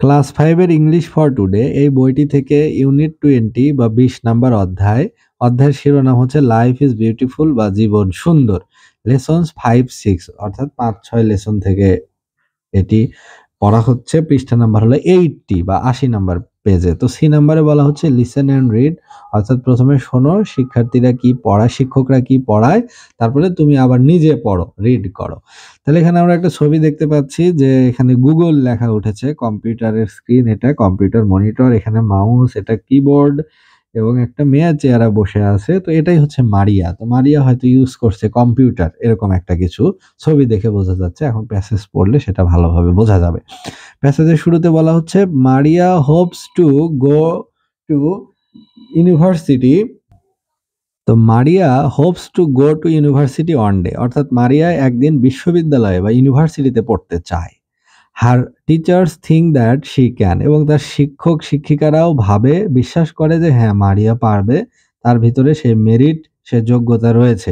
Class 5 এর English for today এই বইটি থেকে ইউনিট 20 বা 20 নাম্বার অধ্যায়ের শিরোনাম হচ্ছে লাইফ ইজ বিউটিফুল বা জীবন সুন্দর। লেসনস 5-6 অর্থাৎ 5-6 লেসন থেকে এটি পড়া হচ্ছে। পৃষ্ঠা নাম্বার হলো 80 বা 80 নাম্বার পেজে। তো সি নাম্বারে বলা হচ্ছে লিসেন এন্ড রিড, অর্থাৎ প্রথমে শোনো শিক্ষার্থীরা কি পড়ায়, শিক্ষকরা কি পড়ায়, তারপরে তুমি আবার নিজে পড়ো, রিড করো। তাহলে এখানে আমরা একটা ছবি দেখতে পাচ্ছি যে এখানে গুগল লেখা উঠেছে, কম্পিউটারের স্ক্রিন, এটা কম্পিউটার মনিটর, এখানে মাউস, এটা কিবোর্ড এবং একটা মেয়ে চেয়ারে বসে আছে। তো এটাই হচ্ছে মারিয়া। তো মারিয়া হয়তো ইউজ করছে কম্পিউটার, এরকম একটা কিছু ছবি দেখে বোঝা যাচ্ছে। এখন প্যাসেজ পড়লে সেটা ভালোভাবে বোঝা যাবে। প্যাসেজের শুরুতে বলা হচ্ছে Maria hopes to go to university. তো Maria hopes to go to university one day, অর্থাৎ মারিয়া একদিন বিশ্ববিদ্যালয়ে বা ইউনিভার্সিটিতে পড়তে চায়। Her teachers think that she can, এবং তার শিক্ষক শিক্ষিকারাও বিশ্বাস করে যে হ্যাঁ মারিয়া পারবে, তার ভিতরে সে মেরিট, সে যোগ্যতা রয়েছে।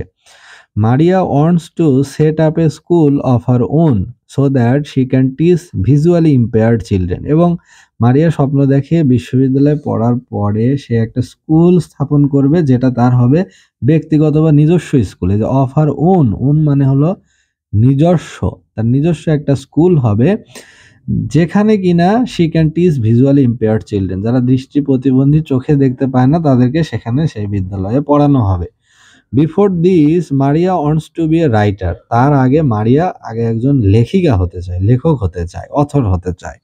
মারিয়া wants to set up a school of her own so that she can teach visually impaired children, এবং মারিয়া স্বপ্ন দেখে বিশ্ববিদ্যালয়ে পড়ার পরে সে একটা স্কুল স্থাপন করবে যেটা তার হবে ব্যক্তিগত বা নিজস্ব স্কুলে। যে অফ হার ওন, ওন মানে হলো নিজস্ব, তার নিজস্ব একটা স্কুল হবে যেখানে কিনা she can teach visually impaired children, যারা দৃষ্টি প্রতিবন্ধী, চোখে দেখতে পায় না, তাদেরকে সেখানে সেই বিদ্যালয়ে পড়ানো হবে। Before this Maria wants to be a writer, তার আগে মারিয়া একজন লেখিকা হতে চায়, লেখক হতে চায়, অথর হতে চায়।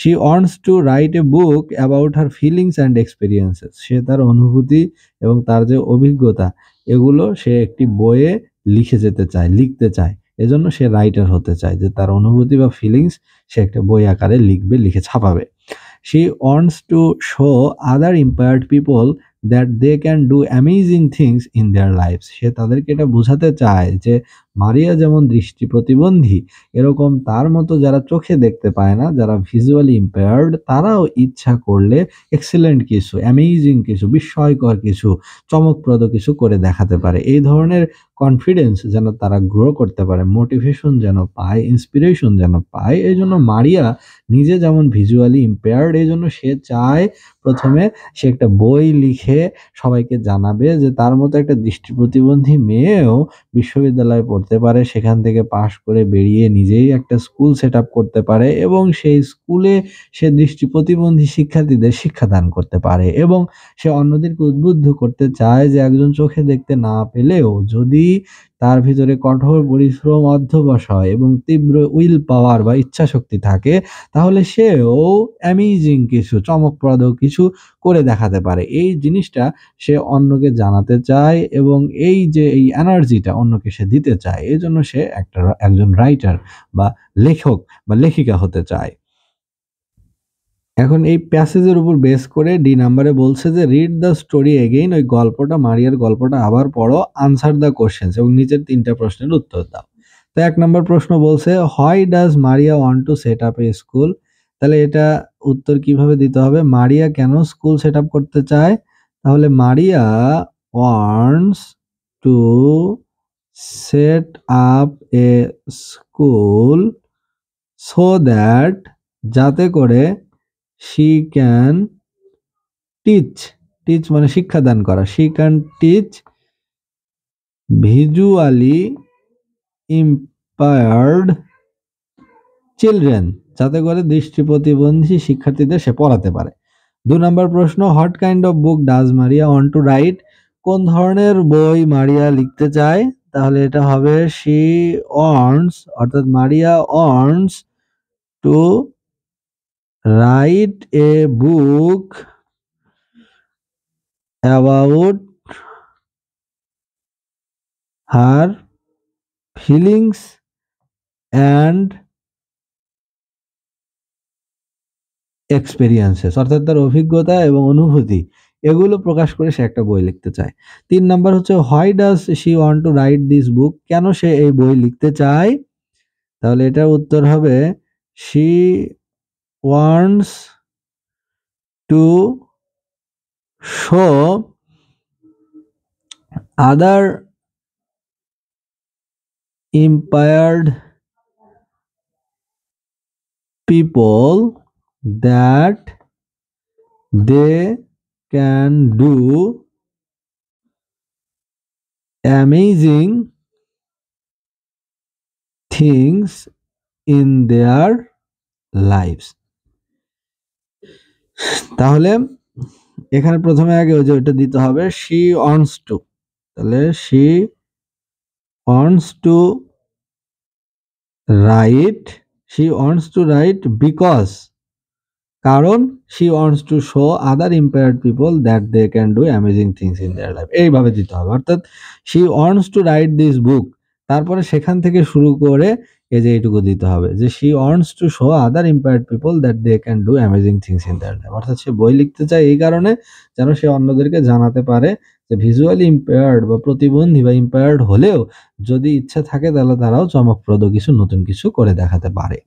She wants to write a book about her feelings and experiences, সে তার অনুভূতি এবং তার যে অভিজ্ঞতা এগুলো সে একটি বইয়ে লিখে যেতে চায়, লিখতে চায়। এজন্য সে রাইটার হতে চায়, যে তার অনুভূতি বা ফিলিংস সে একটা বই আকারে লিখবে, লিখে ছাপাবে। She wants to show other impaired people that they can do amazing things in their lives, সে তাদেরকে এটা বোঝাতে চায় যে মারিয়া যেমন দৃষ্টি প্রতিবন্ধী, এরকম তার মতো যারা চোখে দেখতে পায় না, যারা ভিজুয়ালি ইম্পেয়ার্ড, তারাও ইচ্ছা করলে এক্সেলেন্ট কিছু, অ্যামেজিং কিছু, বিস্ময়কর কিছু, চমকপ্রদ কিছু করে দেখাতে পারে। এই ধরনের কনফিডেন্স যেন তারা গ্রো করতে পারে, মোটিভেশন যেন পায়, ইন্সপিরেশন যেন পায়। এই জন্য মারিয়া নিজে যেমন ভিজুয়ালি ইম্পেয়ার্ড, এই জন্য সে চায় প্রথমে সে একটা বই লিখে সবাইকে জানাবে যে তার মতো একটা দৃষ্টি প্রতিবন্ধী মেয়েও বিশ্ববিদ্যালয়ে পড়তে পারে, সেখান থেকে পাশ করে বেরিয়ে নিজেই একটা স্কুল সেট আপ করতে পারে এবং সেই স্কুলে সে দৃষ্টি প্রতিবন্ধী শিক্ষার্থীদের শিক্ষাদান করতে পারে। এবং সে অন্যদেরকে উদ্বুদ্ধ করতে চায় যে একজন চোখে দেখতে না পেলেও যদি তার ভিতরে কঠোর পরিশ্রম, অধ্যবসায় এবং তীব্র উইল পাওয়ার বা ইচ্ছা শক্তি থাকে, তাহলে সেও অ্যামেজিং কিছু, চমকপ্রদ কিছু করে দেখাতে পারে। এই জিনিসটা সে অন্যকে জানাতে চায় এবং এই যে এই এনার্জিটা অন্যকে সে দিতে চায়। এজন্য সে একজন রাইটার বা লেখক বা লেখিকা হতে চায়। এখন এই প্যাসেজের উপর বেস করে ডি নাম্বারে বলছে যে রিড দ্য স্টোরি এগেইন, ওই গল্পটা, মারিয়ার গল্পটা আবার পড়ো, আনসার দ্য কোশ্চেন্স, এবং নিচের 3টা প্রশ্নের উত্তর দাও। তো 1 নম্বর প্রশ্ন বলছে why does Maria want to set up A school, তাহলে এটা উত্তর কিভাবে দিতে হবে? মারিয়া কেন স্কুল সেট আপ করতে চায়? তাহলে মারিয়া wants two set up A school so that, যাতে করে she can teach, teach মানে শিক্ষাদান করা, she can teach visually impaired children, যাতে করে দৃষ্টি প্রতিবন্ধী শিক্ষার্থীদের সে পড়াতে পারে। 2 নম্বর প্রশ্ন what kind of book does Maria want to right, কোন ধরনের বই মারিয়া লিখতে চায়? তাহলে এটা হবে she wants, অর্থাৎ মারিয়া wants to write a book about her feelings and experiences, অর্থাৎ তার অভিজ্ঞতা এবং অনুভূতি এগুলো প্রকাশ করে সে একটা বই লিখতে চায়। 3 নাম্বার হচ্ছে why does she want to right this book, কেন সে এই বই লিখতে চায়? তাহলে এটার উত্তর হবে she wants to show other impaired people that they can do amazing things in their lives. তাহলে এখানে প্রথমে আগে ওই যে ওইটা দিতে হবে she wants to, তাহলে she wants to write because, কারণ she wants to show other impaired people that they can do amazing things in their life, এইভাবে দিতে হবে। অর্থাৎ she wants to write this book, তারপরে সেখান থেকে শুরু করে এই যে এইটুকু দিতে হবে যে she wants to show other impaired people that they can do amazing things in their life। অর্থাৎ সে বই লিখতে চায় এই কারণে যেন সে অন্যদেরকে জানাতে পারে যে ভিজুয়ালি ইম্পেয়ার্ড বা প্রতিবন্ধী বা ইম্পেয়ার্ড হলেও যদি ইচ্ছা থাকে তাহলে তারাও চমকপ্রদ কিছু নতুন কিছু করে দেখাতে পারে।